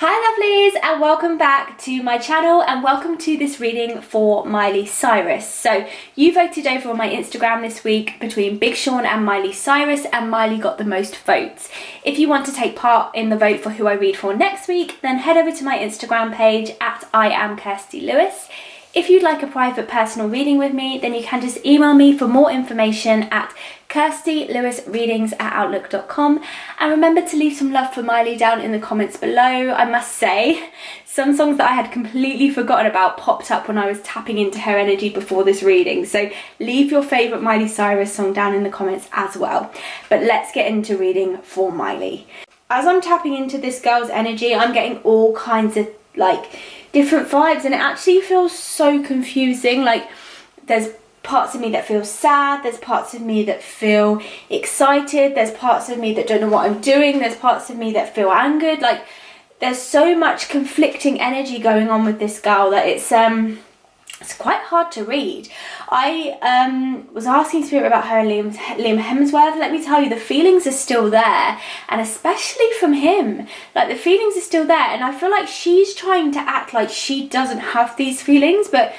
Hi lovelies, and welcome back to my channel, and welcome to this reading for Miley Cyrus. So you voted over on my Instagram this week between Big Sean and Miley Cyrus, and Miley got the most votes. If you want to take part in the vote for who I read for next week, then head over to my Instagram page at I am Kirstie Lewis. If you'd like a private personal reading with me, then you can just email me for more information at kirstieLewisreadings@outlook.com. And remember to leave some love for Miley down in the comments below. I must say, some songs that I had completely forgotten about popped up when I was tapping into her energy before this reading. So leave your favourite Miley Cyrus song down in the comments as well. But let's get into reading for Miley. As I'm tapping into this girl's energy, I'm getting all kinds of different vibes, and it actually feels so confusing. Like, there's parts of me that feel sad, there's parts of me that feel excited, there's parts of me that don't know what I'm doing, there's parts of me that feel angered. Like, there's so much conflicting energy going on with this girl that it's quite hard to read. I was asking Spirit about her and Liam Hemsworth. Let me tell you, the feelings are still there, and especially from him. Like, the feelings are still there, and I feel like she's trying to act like she doesn't have these feelings, but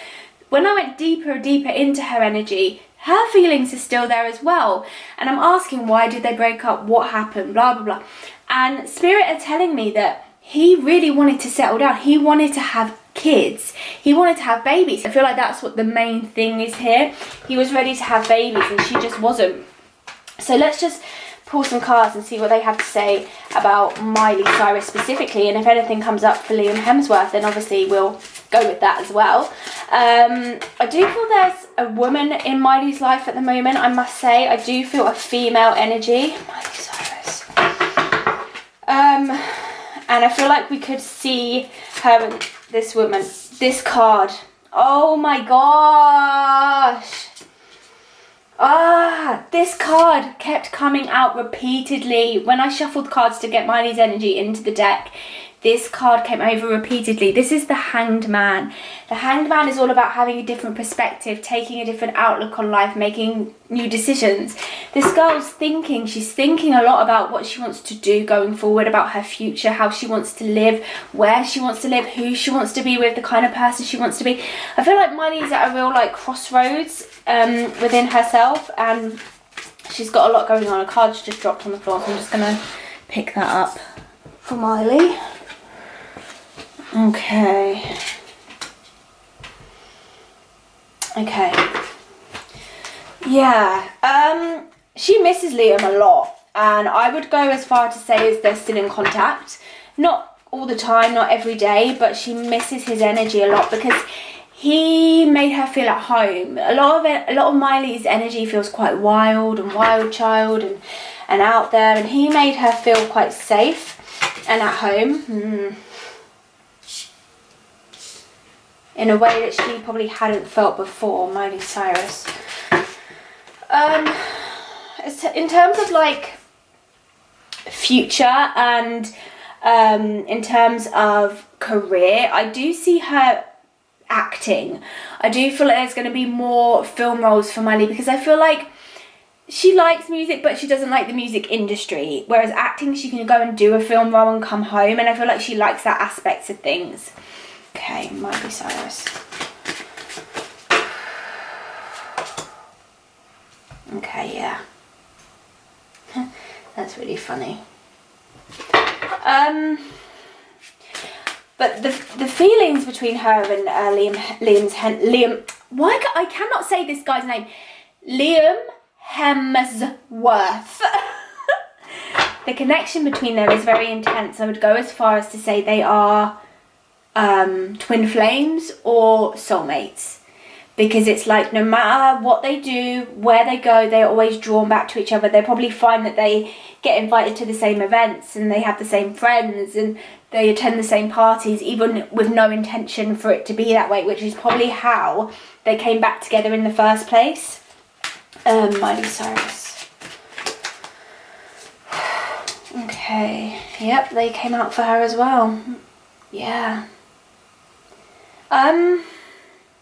when I went deeper and deeper into her energy, her feelings are still there as well. And I'm asking, why did they break up? What happened? Blah, blah, blah. And Spirit are telling me that he really wanted to settle down. He wanted to have kids. He wanted to have babies. I feel like that's what the main thing is here. He was ready to have babies and she just wasn't. So let's just pull some cards and see what they have to say about Miley Cyrus specifically. And if anything comes up for Liam Hemsworth, then obviously we'll go with that as well. I do feel there's a woman in Miley's life at the moment, I must say. I do feel a female energy. Miley Cyrus. And I feel like we could see her and this woman. This card. Oh my gosh. This card kept coming out repeatedly. When I shuffled cards to get Miley's energy into the deck, this card came over repeatedly. This is the Hanged Man. The Hanged Man is all about having a different perspective, taking a different outlook on life, making new decisions. This girl's thinking, she's thinking a lot about what she wants to do going forward, about her future, how she wants to live, where she wants to live, who she wants to be with, the kind of person she wants to be. I feel like Miley's at a real crossroads within herself, and she's got a lot going on. A card's just dropped on the floor, so I'm just gonna pick that up for Miley. Okay. Yeah. She misses Liam a lot, and I would go as far to say as they're still in contact. Not all the time, not every day, but she misses his energy a lot because he made her feel at home. A lot of Miley's energy feels quite wild and wild child and out there, and he made her feel quite safe and at home. In a way that she probably hadn't felt before, Miley Cyrus. In terms of future and in terms of career, I do see her acting. I do feel like there's going to be more film roles for Miley, because I feel like she likes music, but she doesn't like the music industry. Whereas acting, she can go and do a film role and come home, and I feel like she likes that aspect of things. Okay, Miley Cyrus. Okay, yeah. That's really funny. But the feelings between her and Liam. Why I cannot say this guy's name. Liam Hemsworth. The connection between them is very intense. I would go as far as to say they are twin flames or soulmates, because it's like no matter what they do, where they go, they're always drawn back to each other. They probably find that they get invited to the same events and they have the same friends and they attend the same parties, even with no intention for it to be that way, which is probably how they came back together in the first place. Miley Cyrus. Okay, yep, they came out for her as well. Yeah.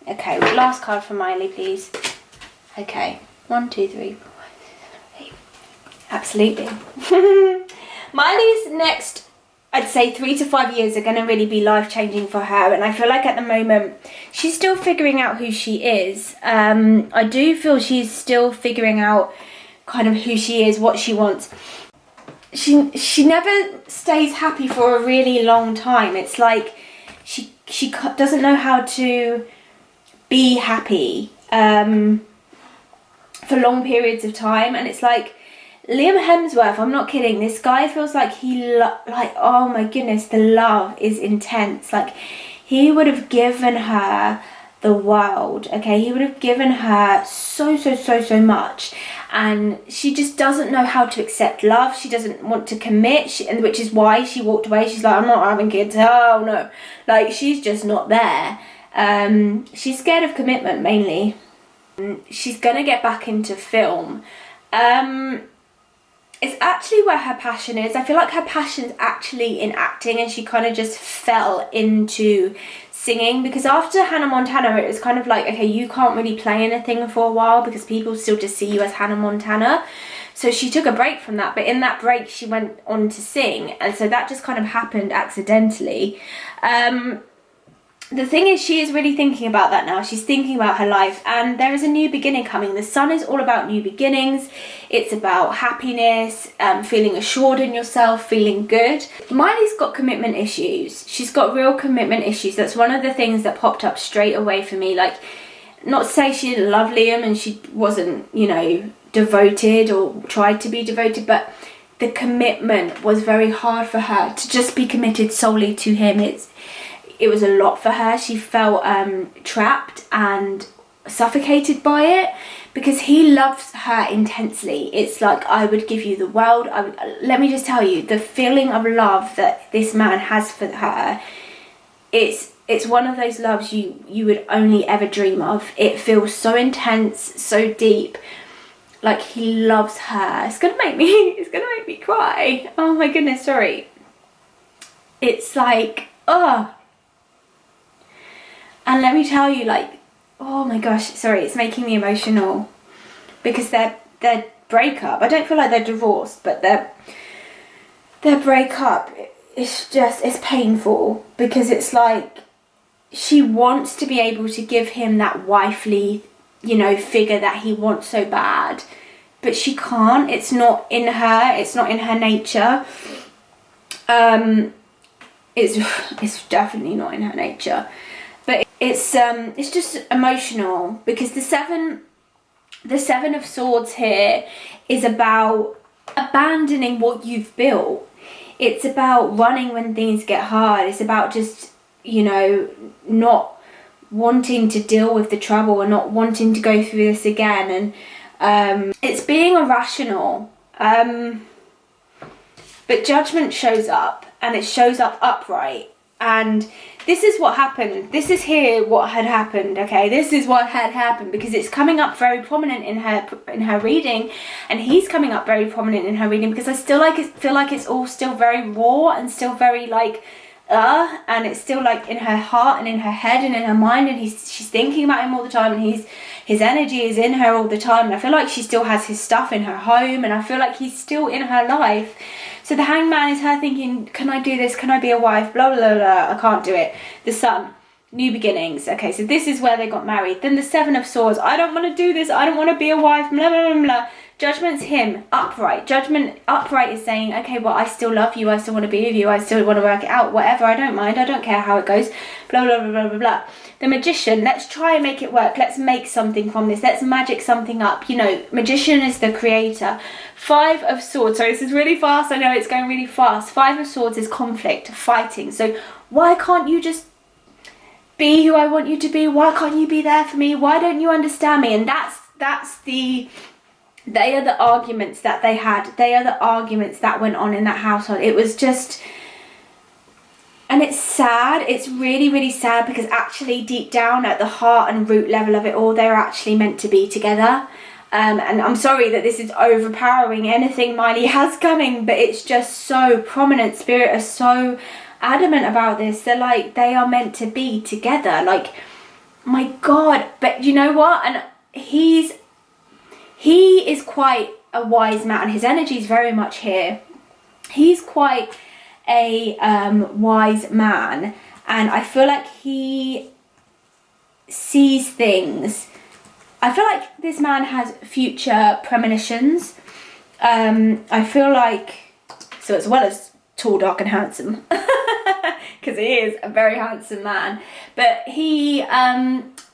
Okay, last card for Miley, please. Okay, 1, 2, 3, 4, 5, 6, 7, 8. Absolutely. Miley's next I'd say 3 to 5 years are going to really be life-changing for her, and I feel like at the moment she's still figuring out who she is. I do feel she's still figuring out kind of who she is, what she wants. She never stays happy for a really long time. It's like she doesn't know how to be happy for long periods of time, and it's like Liam Hemsworth, I'm not kidding, this guy feels like like, oh my goodness, the love is intense. Like, he would have given her the world, okay? He would have given her so much, and she just doesn't know how to accept love. She doesn't want to commit, and which is why she walked away. She's like, I'm not having kids, oh no. Like, she's just not there. She's scared of commitment, mainly. She's gonna get back into film. It's actually where her passion is. I feel like her passion's actually in acting, and she kind of just fell into singing, because after Hannah Montana, it was kind of like, okay, you can't really play anything for a while because people still just see you as Hannah Montana. So she took a break from that, but in that break she went on to sing, and so that just kind of happened accidentally. The thing is, she is really thinking about that now. She's thinking about her life, and there is a new beginning coming. The sun is all about new beginnings. It's about happiness, feeling assured in yourself, feeling good. Miley's got commitment issues. She's got real commitment issues. That's one of the things that popped up straight away for me. Like, not to say she didn't love Liam and she wasn't, you know, devoted or tried to be devoted, but the commitment was very hard for her to just be committed solely to him. It was a lot for her. She felt trapped and suffocated by it, because he loves her intensely. It's like, I would give you the world. Let me just tell you, the feeling of love that this man has for her, it's one of those loves you would only ever dream of. It feels so intense, so deep. Like, he loves her. It's gonna make me cry. Oh my goodness, sorry. It's like, oh. And let me tell you, like, oh my gosh, sorry, it's making me emotional, because their breakup, I don't feel like they're divorced, but their breakup is just, it's painful, because it's like, she wants to be able to give him that wifely, you know, figure that he wants so bad, but she can't. It's not in her. It's not in her nature. It's definitely not in her nature. But it's just emotional, because the seven of swords here is about abandoning what you've built. It's about running when things get hard. It's about just, you know, not wanting to deal with the trouble and not wanting to go through this again. And it's being irrational. But judgment shows up, and it shows up upright. And this is what happened. This is here what had happened, okay? This is what had happened, because it's coming up very prominent in her reading, and he's coming up very prominent in her reading, because I still feel like it's all still very raw and still very like, and it's still like in her heart and in her head and in her mind, and she's thinking about him all the time, and his energy is in her all the time, and I feel like she still has his stuff in her home, and I feel like he's still in her life. So the Hangman is her thinking, can I do this? Can I be a wife? Blah, blah, blah, I can't do it. The Sun, new beginnings. Okay, so this is where they got married. Then the Seven of Swords, I don't want to do this. I don't want to be a wife, blah, blah, blah, blah. Judgment's him, upright. Judgment, upright is saying, okay, well, I still love you. I still want to be with you. I still want to work it out. Whatever, I don't mind. I don't care how it goes. Blah, blah, blah, blah, blah, blah. The Magician, let's try and make it work. Let's make something from this. Let's magic something up. You know, Magician is the creator. Five of Swords. Sorry, this is really fast. I know it's going really fast. Five of Swords is conflict, fighting. So why can't you just be who I want you to be? Why can't you be there for me? Why don't you understand me? And they are the arguments that they had. They are the arguments that went on in that household. It was just, and it's sad. It's really, really sad, because actually deep down at the heart and root level of it all, they're actually meant to be together. And I'm sorry that this is overpowering anything Miley has coming, but it's just so prominent. Spirit are so adamant about this. They're like, they are meant to be together. Like, my God. But you know what? And he is quite a wise man. His energy is very much here. He's quite a wise man, and I feel like he sees things. I feel like this man has future premonitions. I feel like, so as well as tall, dark and handsome, because he is a very handsome man, but he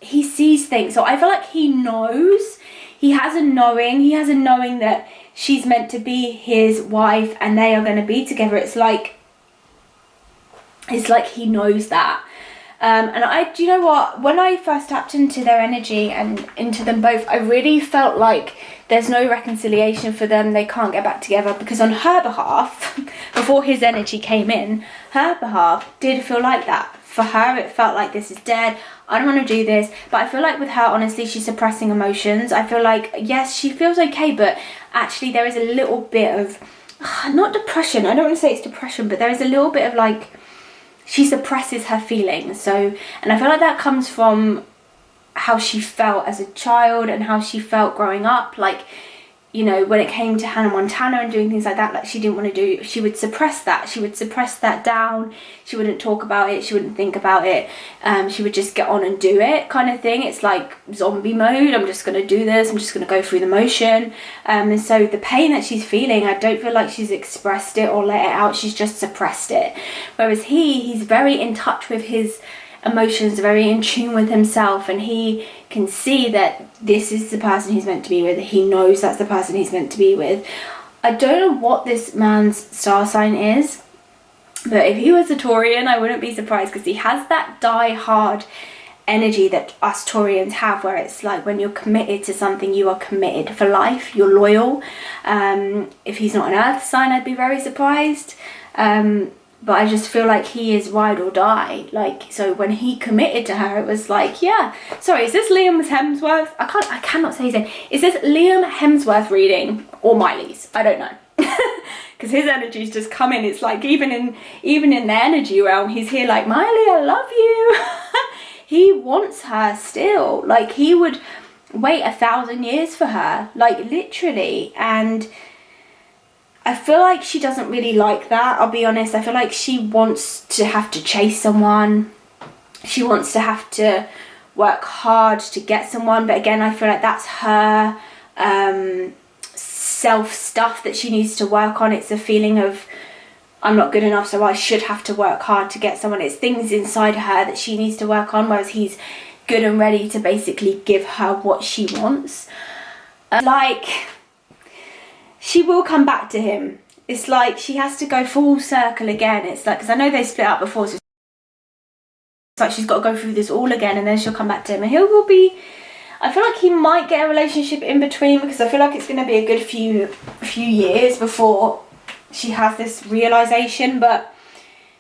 sees things. So I feel like he knows, he has a knowing that she's meant to be his wife and they are going to be together. It's like he knows that. And do you know what? When I first tapped into their energy and into them both, I really felt like there's no reconciliation for them. They can't get back together, because on her behalf, before his energy came in, her behalf did feel like that. For her, it felt like this is dead. I don't want to do this. But I feel like with her, honestly, she's suppressing emotions. I feel like, yes, she feels okay, but actually there is a little bit of, not depression. I don't want to say it's depression, but there is a little bit of like, she suppresses her feelings. So, and I feel like that comes from how she felt as a child and how she felt growing up. Like, you know, when it came to Hannah Montana and doing things like that, like she didn't want to do, she would suppress that. She would suppress that down. She wouldn't talk about it. She wouldn't think about it. She would just get on and do it, kind of thing. It's like zombie mode. I'm just going to do this. I'm just going to go through the motion. And so the pain that she's feeling, I don't feel like she's expressed it or let it out. She's just suppressed it. Whereas he's very in touch with his emotions, very in tune with himself, and he can see that this is the person he's meant to be with. He knows that's the person he's meant to be with. I don't know what this man's star sign is, but if he was a Taurian, I wouldn't be surprised, because he has that die-hard energy that us Taurians have, where it's like when you're committed to something, you are committed for life, you're loyal. If he's not an earth sign, I'd be very surprised. But I just feel like he is ride or die. Like, so when he committed to her, it was like, yeah. Sorry, is this Liam Hemsworth? I cannot say his name. Is this Liam Hemsworth reading or Miley's? I don't know. Because his energy's just come in. It's like even in the energy realm, he's here like, Miley, I love you. He wants her still. Like, he would wait 1,000 years for her, like literally. And I feel like she doesn't really like that, I'll be honest. I feel like she wants to have to chase someone. She wants to have to work hard to get someone. But again, I feel like that's her self stuff that she needs to work on. It's a feeling of, I'm not good enough, so I should have to work hard to get someone. It's things inside her that she needs to work on, whereas he's good and ready to basically give her what she wants. Like, she will come back to him. It's like she has to go full circle again. It's like, because I know they split up before, so it's like she's got to go through this all again, and then she'll come back to him, and he will be, I feel like he might get a relationship in between, because I feel like it's going to be a good few years before she has this realization. But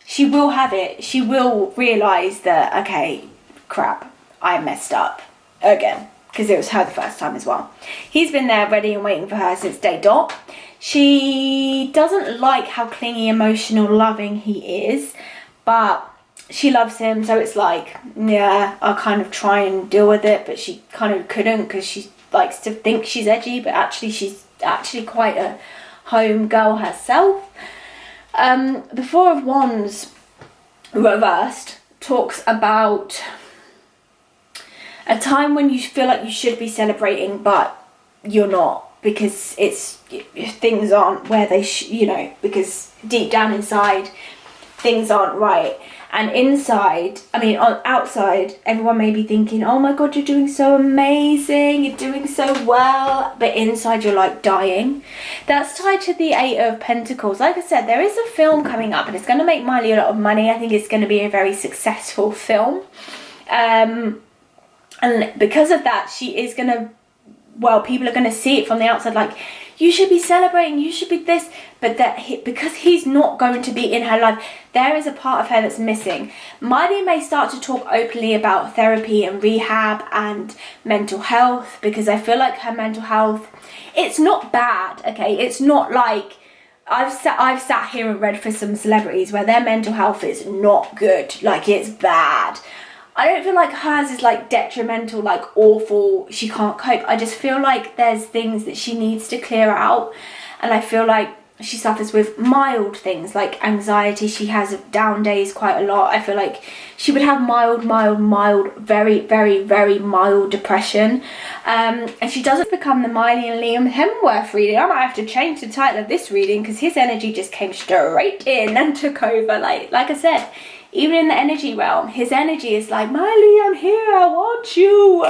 she will have it. She will realize that, okay, crap, I messed up again. Because it was her the first time as well. He's been there ready and waiting for her since day dot. She doesn't like how clingy, emotional, loving he is, but she loves him, so it's like, yeah, I'll kind of try and deal with it, but she kind of couldn't, because she likes to think she's edgy, but actually she's actually quite a home girl herself. The Four of Wands reversed talks about a time when you feel like you should be celebrating, but you're not, because things aren't where they because deep down inside things aren't right. And inside, outside, everyone may be thinking, oh my god, you're doing so amazing, you're doing so well, but inside you're like dying. That's tied to the Eight of Pentacles. Like I said, there is a film coming up, and it's going to make Miley a lot of money. I think it's going to be a very successful film. And because of that, she is going to, people are going to see it from the outside, like, you should be celebrating, you should be this. But because he's not going to be in her life, there is a part of her that's missing. Miley may start to talk openly about therapy and rehab and mental health, because I feel like her mental health, it's not bad, okay? It's not like, I've sat here and read for some celebrities where their mental health is not good, like it's bad. I don't feel like hers is like detrimental, like awful, she can't cope. I just feel like there's things that she needs to clear out, and I feel like she suffers with mild things like anxiety. She has down days quite a lot. I feel like she would have mild, very, very, very mild depression. And she doesn't become the Miley and Liam Hemsworth reading. I might have to change the title of this reading because his energy just came straight in and took over. Like I said, even in the energy realm, his energy is like, Miley, I'm here, I want you.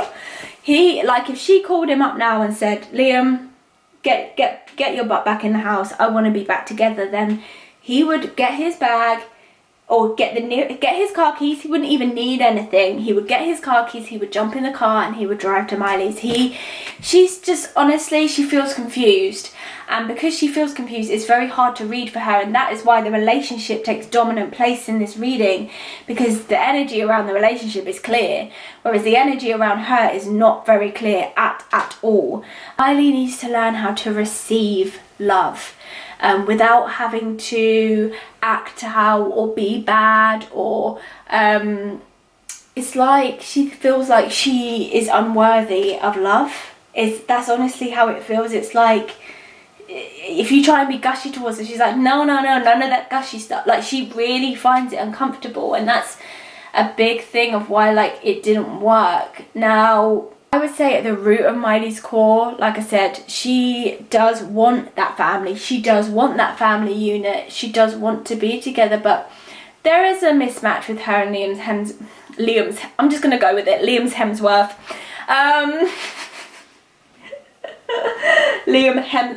He, like, if she called him up now and said, Liam, get your butt back in the house, I want to be back together, then he would get his bag or get his car keys. He wouldn't even need anything. He would get his car keys, he would jump in the car and he would drive to Miley's. She's just, honestly, she feels confused, and because she feels confused, it's very hard to read for her, and that is why the relationship takes dominant place in this reading, because the energy around the relationship is clear, whereas the energy around her is not very clear at all. Miley needs to learn how to receive love without having to act out or be bad, or it's like she feels like she is unworthy of love. That's honestly how it feels. It's like if you try and be gushy towards her, she's like, no, none of that gushy stuff. Like, she really finds it uncomfortable, and that's a big thing of why, like, it didn't work. Now, I would say at the root of Miley's core, like I said, she does want that family. She does want that family unit. She does want to be together, but there is a mismatch with her and Liam's, I'm just going to go with it, Liam's Hemsworth. I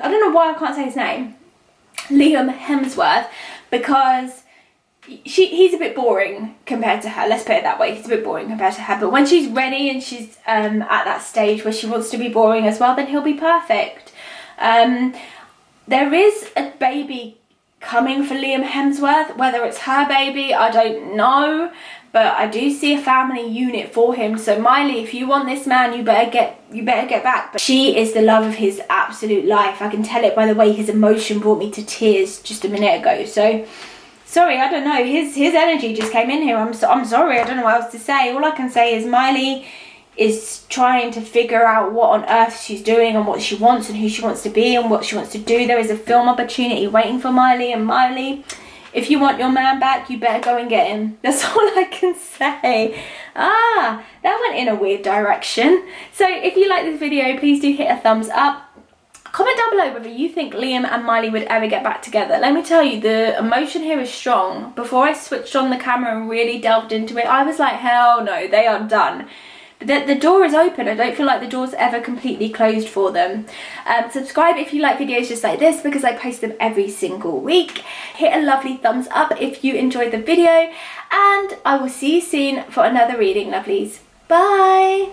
don't know why I can't say his name. Liam Hemsworth, because he's a bit boring compared to her. Let's put it that way. He's a bit boring compared to her. But when she's ready and she's at that stage where she wants to be boring as well, then he'll be perfect. There is a baby coming for Liam Hemsworth. Whether it's her baby, I don't know. But I do see a family unit for him. So Miley, if you want this man, you better get back. But she is the love of his absolute life. I can tell it by the way his emotion brought me to tears just a minute ago. So sorry, I don't know. His energy just came in here. I'm sorry. I don't know what else to say. All I can say is Miley is trying to figure out what on earth she's doing and what she wants and who she wants to be and what she wants to do. There is a film opportunity waiting for Miley, and Miley, if you want your man back, you better go and get him. That's all I can say. That went in a weird direction. So if you like this video, please do hit a thumbs up. Comment down below whether you think Liam and Miley would ever get back together. Let me tell you, the emotion here is strong. Before I switched on the camera and really delved into it, I was like, hell no, they are done. But the door is open. I don't feel like the door's ever completely closed for them. Subscribe if you like videos just like this, because I post them every single week. Hit a lovely thumbs up if you enjoyed the video, and I will see you soon for another reading, lovelies. Bye!